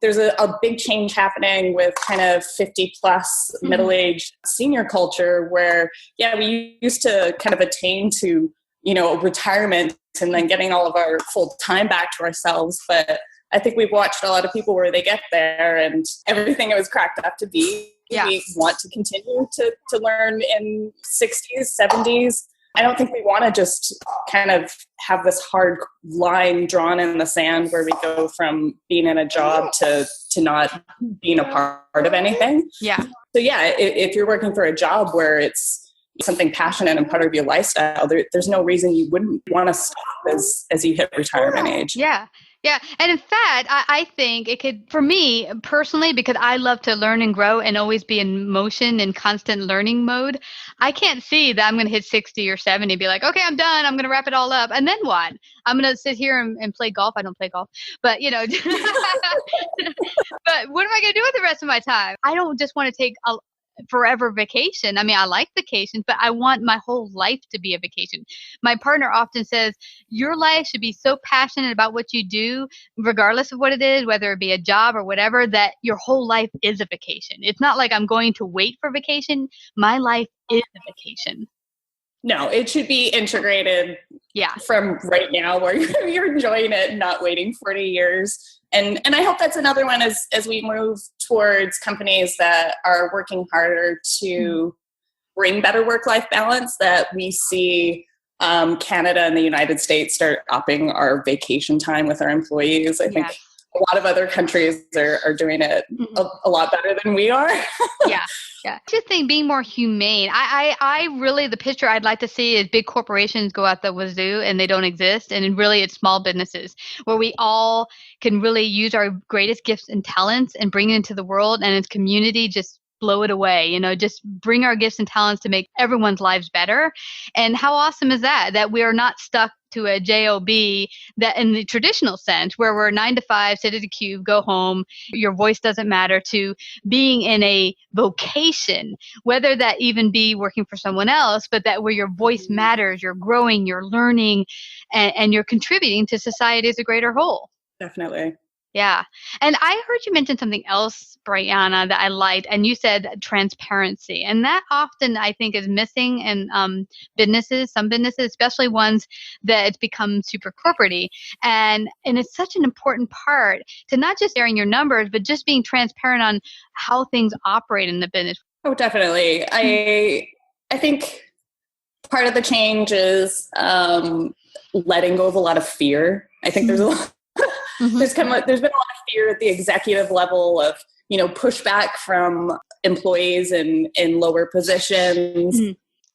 there's a big change happening with kind of 50 plus middle-aged senior culture where, we used to kind of attain to, retirement and then getting all of our full time back to ourselves. But I think we've watched a lot of people where they get there and everything it was cracked up to be. Yeah. We want to continue to learn in 60s, 70s. I don't think we want to just kind of have this hard line drawn in the sand where we go from being in a job to not being a part of anything. Yeah. So if you're working for a job where it's something passionate and part of your lifestyle, there's no reason you wouldn't want to stop as you hit retirement age. Yeah. Yeah. And in fact, I think it could, for me personally, because I love to learn and grow and always be in motion and constant learning mode, I can't see that I'm going to hit 60 or 70 and be like, okay, I'm done. I'm going to wrap it all up. And then what? I'm going to sit here and play golf. I don't play golf, but but what am I going to do with the rest of my time? I don't just want to take a forever vacation. I mean, I like vacations, but I want my whole life to be a vacation. My partner often says, your life should be so passionate about what you do, regardless of what it is, whether it be a job or whatever, that your whole life is a vacation. It's not like I'm going to wait for vacation. My life is a vacation. No, it should be integrated from right now where you're enjoying it and not waiting 40 years. And I hope that's another one as we move towards companies that are working harder to bring better work-life balance, that we see Canada and the United States start upping our vacation time with our employees. I think a lot of other countries are doing it a lot better than we are. Yeah. I just think being more humane. I really, the picture I'd like to see is big corporations go out the wazoo and they don't exist. And really it's small businesses where we all can really use our greatest gifts and talents and bring it into the world, and its community just blow it away, just bring our gifts and talents to make everyone's lives better. And how awesome is that we are not stuck to a job that in the traditional sense where we're 9 to 5, sit at a cube, go home, your voice doesn't matter, to being in a vocation, whether that even be working for someone else, but that where your voice matters, you're growing, you're learning, and you're contributing to society as a greater whole. Definitely. Yeah. And I heard you mention something else, Brianna, that I liked, and you said transparency. And that often I think is missing in businesses, some businesses, especially ones that it's become super corporate-y. And it's such an important part to not just sharing your numbers, but just being transparent on how things operate in the business. Oh, definitely. I think part of the change is letting go of a lot of fear. I think there's a lot. There's been a lot of fear at the executive level of, pushback from employees in lower positions,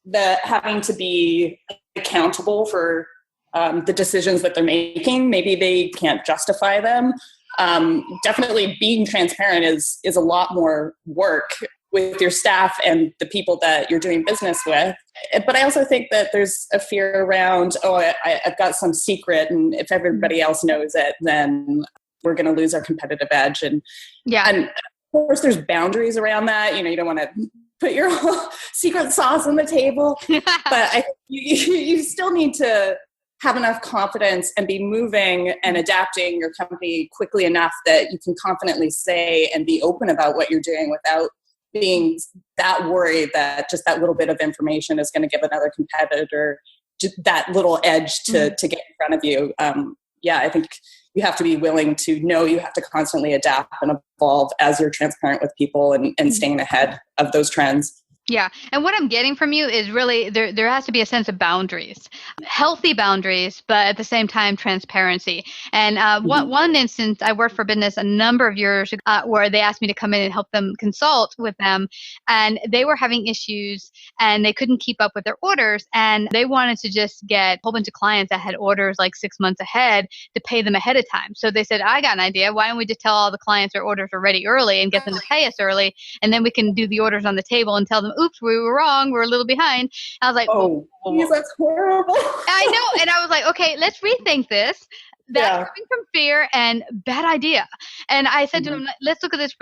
that having to be accountable for the decisions that they're making. Maybe they can't justify them. Definitely being transparent is a lot more work with your staff and the people that you're doing business with. But I also think that there's a fear around, I've got some secret, and if everybody else knows it, then we're going to lose our competitive edge. And of course, there's boundaries around that. You don't want to put your whole secret sauce on the table, but you still need to have enough confidence and be moving and adapting your company quickly enough that you can confidently say and be open about what you're doing without being that worried that just that little bit of information is going to give another competitor just that little edge to get in front of you. I think you have to be willing to know you have to constantly adapt and evolve as you're transparent with people and staying ahead of those trends. Yeah. And what I'm getting from you is really there has to be a sense of boundaries, healthy boundaries, but at the same time, transparency. And one instance, I worked for business a number of years where they asked me to come in and help them consult with them. And they were having issues and they couldn't keep up with their orders. And they wanted to just get a whole bunch of clients that had orders like 6 months ahead to pay them ahead of time. So they said, I got an idea. Why don't we just tell all the clients their orders are ready early and get them to pay us early? And then we can do the orders on the table and tell them, oops, we were wrong. We're a little behind. I was like, geez, that's horrible. I know. And I was like, okay, let's rethink this. That's coming from fear and bad idea. And I said to him, let's look at this,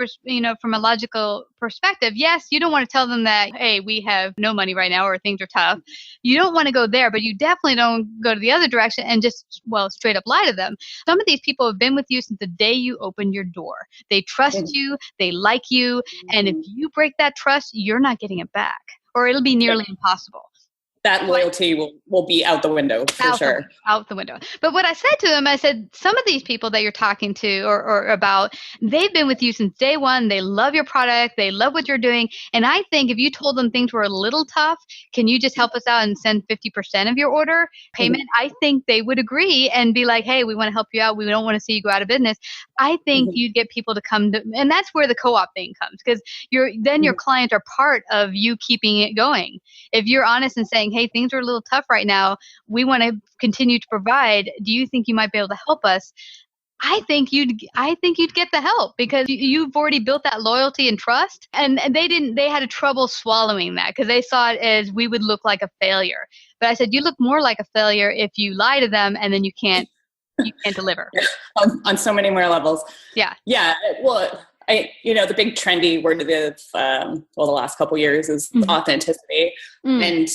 from a logical perspective. Yes, you don't want to tell them that, hey, we have no money right now or things are tough. You don't want to go there, but you definitely don't go to the other direction and just, straight up lie to them. Some of these people have been with you since the day you opened your door. They trust you. They like you. And if you break that trust, you're not getting it back, or it'll be nearly impossible. That loyalty will be out the window for sure. Out the window. But what I said to them, I said, some of these people that you're talking to or about, they've been with you since day one. They love your product. They love what you're doing. And I think if you told them things were a little tough, can you just help us out and send 50% of your order payment? I think they would agree and be like, hey, we want to help you out. We don't want to see you go out of business. I think you'd get people to come to, and that's where the co-op thing comes, because your clients are part of you keeping it going. If you're honest and saying, hey, things are a little tough right now, we want to continue to provide. Do you think you might be able to help us? I think you'd get the help because you've already built that loyalty and trust. And they had a trouble swallowing that because they saw it as we would look like a failure. But I said, you look more like a failure if you lie to them and then you can't deliver. on so many more levels. Yeah. Yeah. Well, the big trendy word of the last couple of years is authenticity. And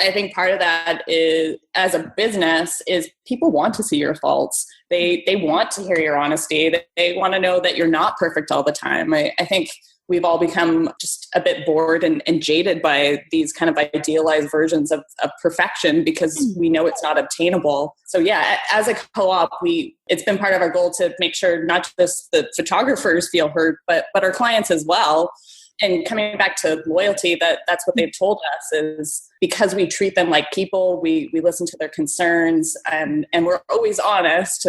I think part of that is, as a business, is people want to see your faults. They want to hear your honesty. They want to know that you're not perfect all the time. I think we've all become just a bit bored and jaded by these kind of idealized versions of perfection because we know it's not obtainable. So yeah, as a co-op, it's been part of our goal to make sure not just the photographers feel heard, but our clients as well. And coming back to loyalty, that's what they've told us is because we treat them like people, we listen to their concerns and we're always honest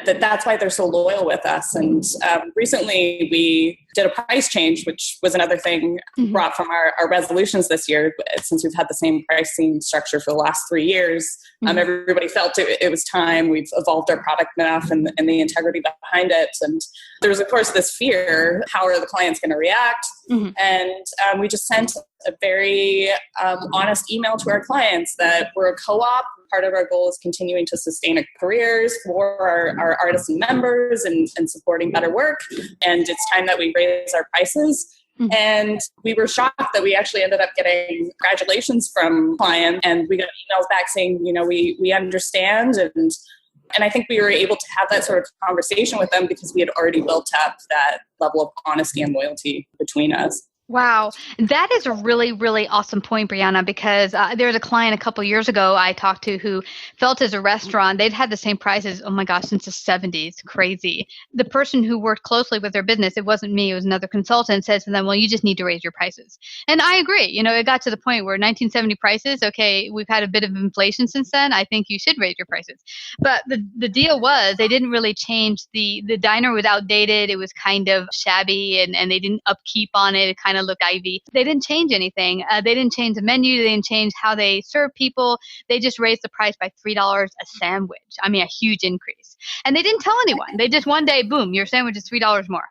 that's why they're so loyal with us. And recently we did a price change, which was another thing brought from our resolutions this year. Since we've had the same pricing structure for the last 3 years, everybody felt it was time. We've evolved our product enough and the integrity behind it. And there's, of course, this fear, how are the clients going to react? And we just sent a very honest email to our clients that we're a co-op. Part of our goal is continuing to sustain careers for our artists and members and supporting better work. And it's time that we raise our prices. And we were shocked that we actually ended up getting congratulations from clients, and we got emails back saying, we understand and And I think we were able to have that sort of conversation with them because we had already built up that level of honesty and loyalty between us. Wow. That is a really, really awesome point, Brianna, because there was a client a couple years ago I talked to who felt as a restaurant, they'd had the same prices, oh my gosh, since the 70s. Crazy. The person who worked closely with their business, it wasn't me, it was another consultant, says to them, well, you just need to raise your prices. And I agree. It got to the point where 1970 prices, okay, we've had a bit of inflation since then. I think you should raise your prices. But the deal was they didn't really change. The diner was outdated. It was kind of shabby and they didn't upkeep on it. It kind of look Ivy. They didn't change anything. They didn't change the menu. They didn't change how they serve people. They just raised the price by $3 a sandwich. I mean, a huge increase. And they didn't tell anyone. They just one day, boom, your sandwich is $3 more.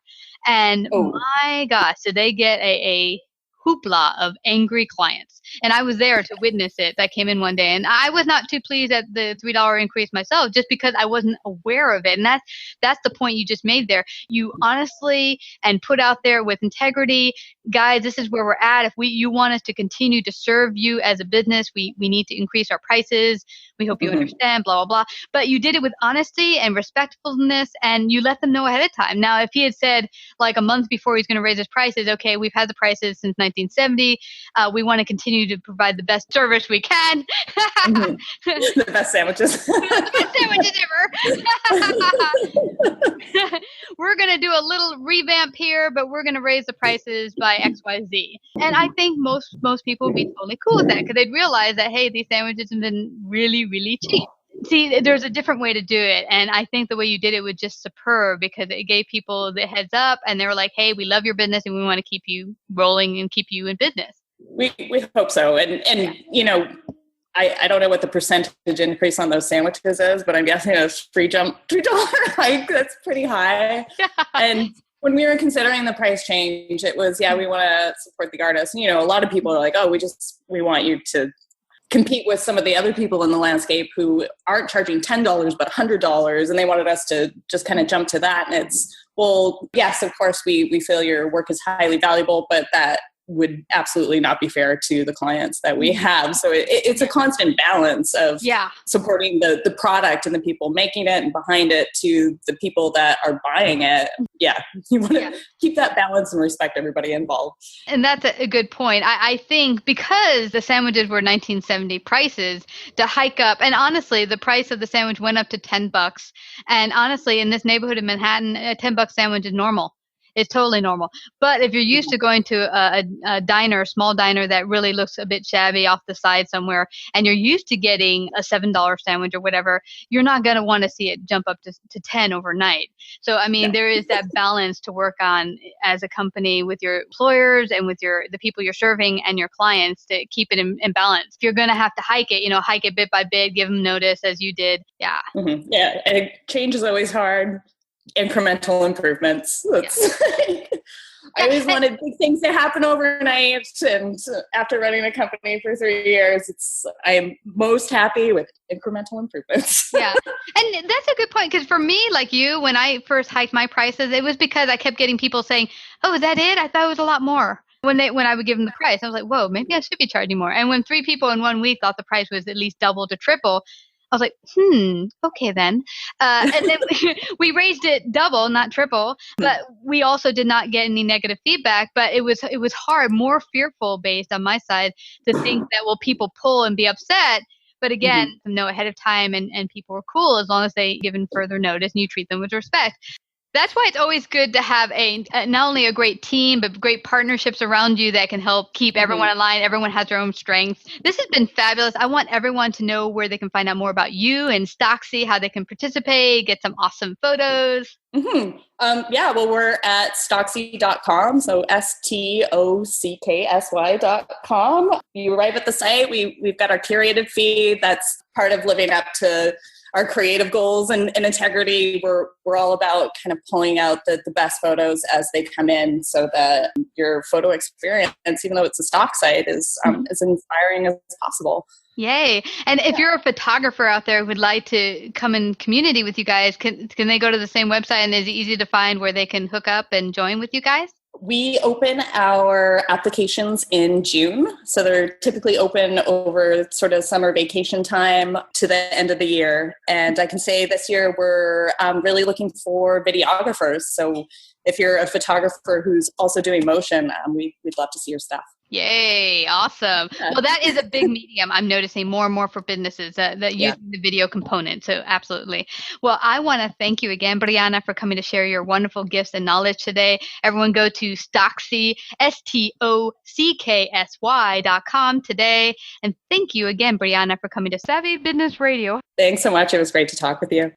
And my gosh, did they get a hoopla of angry clients. And I was there to witness it. I came in one day and I was not too pleased at the $3 increase myself just because I wasn't aware of it. And that's the point you just made there. You honestly and put out there with integrity, guys, this is where we're at. If you want us to continue to serve you as a business, we need to increase our prices. We hope you understand, blah, blah, blah. But you did it with honesty and respectfulness and you let them know ahead of time. Now, if he had said like a month before he's going to raise his prices, okay, we've had the prices since 1970. We want to continue to provide the best service we can. The best sandwiches. The best sandwiches ever. We're going to do a little revamp here, but we're going to raise the prices by XYZ. And I think most people would be totally cool with that because they'd realize that, hey, these sandwiches have been really, really cheap. See, there's a different way to do it. And I think the way you did it was just superb because it gave people the heads up and they were like, hey, we love your business and we want to keep you rolling and keep you in business. We hope so. And you know, I don't know what the percentage increase on those sandwiches is, but I'm guessing a $3 hike, that's pretty high. And when we were considering the price change, it was, we want to support the artists. And, a lot of people are like, oh, we want you to compete with some of the other people in the landscape who aren't charging $10, but $100. And they wanted us to just kind of jump to that. And it's, well, yes, of course, we feel your work is highly valuable, but that would absolutely not be fair to the clients that we have. So it's a constant balance of supporting the product and the people making it and behind it to the people that are buying it. Yeah, you want to keep that balance and respect everybody involved. And that's a good point. I think because the sandwiches were 1970 prices, to hike up, and honestly, the price of the sandwich went up to $10. And honestly, in this neighborhood in Manhattan, a $10 sandwich is normal. It's totally normal. But if you're used to going to a diner, a small diner that really looks a bit shabby off the side somewhere, and you're used to getting a $7 sandwich or whatever, you're not going to want to see it jump up to 10 overnight. So, I mean, there is that balance to work on as a company with your employers and with the people you're serving and your clients to keep it in balance. If you're going to have to hike it, hike it bit by bit, give them notice as you did. Yeah. Mm-hmm. Yeah. And change is always hard. Incremental improvements. I always wanted big things to happen overnight. And after running a company for 3 years, I am most happy with incremental improvements. Yeah. And that's a good point. Because for me, like you, when I first hiked my prices, it was because I kept getting people saying, oh, is that it? I thought it was a lot more. When I would give them the price, I was like, whoa, maybe I should be charging more. And when 3 people in 1 week thought the price was at least double to triple, I was like, okay then. And then we raised it double, not triple, but we also did not get any negative feedback. But it was hard, more fearful based on my side to think that, well, people pull and be upset. But again, know ahead of time and people were cool as long as they given further notice and you treat them with respect. That's why it's always good to have not only a great team, but great partnerships around you that can help keep everyone in line. Everyone has their own strengths. This has been fabulous. I want everyone to know where they can find out more about you and Stocksy, how they can participate, get some awesome photos. Well, we're at Stocksy.com. So STOCKSY.com. You arrive at the site. We've got our curated feed. That's part of living up to our creative goals and integrity. We're all about kind of pulling out the best photos as they come in so that your photo experience, even though it's a stock site, is as inspiring as possible. Yay. And if you're a photographer out there who would like to come in community with you guys, can they go to the same website and is it easy to find where they can hook up and join with you guys? We open our applications in June. So they're typically open over sort of summer vacation time to the end of the year. And I can say this year we're really looking for videographers. So if you're a photographer who's also doing motion, we'd love to see your stuff. Yay. Awesome. Well, that is a big medium I'm noticing more and more for businesses that use the video component. So absolutely. Well, I want to thank you again, Brianna, for coming to share your wonderful gifts and knowledge today. Everyone go to Stocksy, STOCKSY.com today. And thank you again, Brianna, for coming to Savvy Business Radio. Thanks so much. It was great to talk with you.